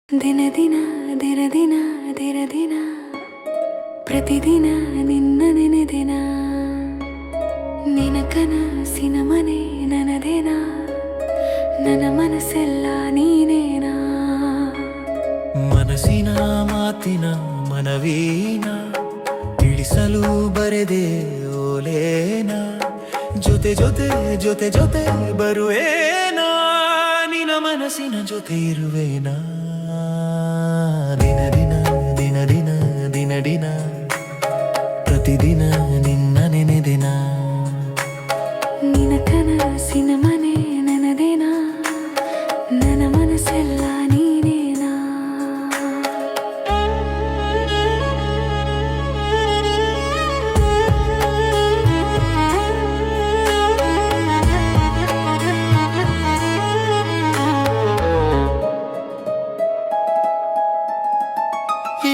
ದಿನ ದಿನ ದಿನ ದಿನ ದಿನ ದಿನ ಪ್ರತಿದಿನ ನಿನ್ನ ನೆನೆದಿನ ನಿನ ಕನಸಿನ ಮನೆ ನನದೇನಾ ನನ್ನ ಮನಸ್ಸೆಲ್ಲ ನೀನೇನಾ ಮನಸ್ಸಿನ ಮಾತಿನ ಮನವೀನ ತಿಳಿಸಲು ಬರೆದೆ ಓಲೇನ ಜೊತೆ ಜೊತೆ ಜೊತೆ ಜೊತೆ ಬರುವೇನಾ ನಿನ ಮನಸ್ಸಿನ ಜೊತೆ ಇರುವೇನಾ ದಿನ ದಿನ ದಿನ ದಿನ ದಿನ ದಿನ ಪ್ರತಿದಿನ ನಿನ್ನ ನೆನೆದಿನ ನಿನ ಕನಸಿನ ಮನೆ ನನದೇನಾ ನನ್ನ ಮನಸ್ಸೆಲ್ಲ ನೀನೇನಾ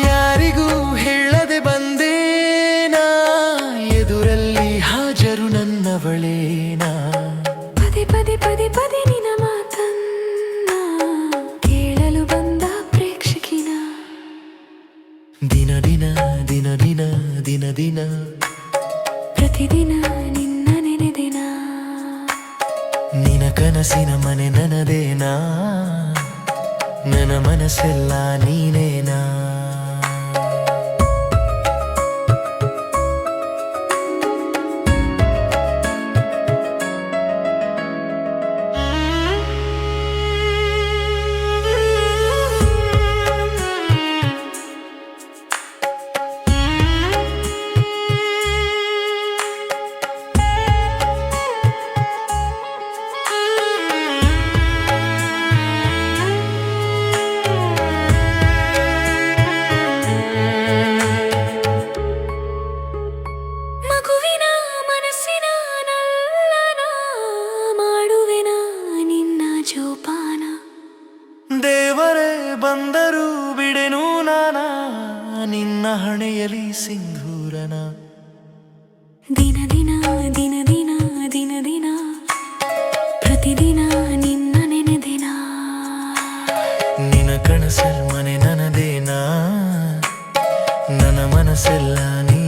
ಯಾರಿಗೂ ಹೇಳದೆ ಬಂದೇನಾ ಎದುರಲ್ಲಿ ಹಾಜರು ನನ್ನವಳೇನಾ ಪದೇ ಪದೇ ಪದೇ ಪದೇ ನಿನ ಮಾತನ್ನ ಕೇಳಲು ಬಂದ ಪ್ರೇಕ್ಷಕಿನ ದಿನ ದಿನ ದಿನ ದಿನ ದಿನ ದಿನ ಪ್ರತಿದಿನ ನಿನ್ನ ನೆನೆದಿನ ನಿನ ಕನಸಿನ ಮನೆ ನನದೇನಾ ನನ್ನ ಮನಸ್ಸೆಲ್ಲ ನೀನೇನಾ ಮಗುವಿನ ಮನಸ್ಸಿನ ನಲ್ಲನ ಮಾಡುವೆನ ನಿನ್ನ ಜೋಪಾನ ದೇವರೇ ಬಂದರು ಬಿಡೆನು ನಾನ ನಿನ್ನ ಹಣೆಯಲಿ ಸಿಂಧೂರನ ದಿನ ದಿನ ದಿನ ದಿನ ದಿನ ದಿನ ಪ್ರತಿದಿನ ನಿನ್ನ ನೆನೆದಿನ ನಿನ ಕನಸಲ್ ಮನೆ ನನದೇನಾ ನನ್ನ ಮನಸ್ಸೆಲ್ಲ ನೀ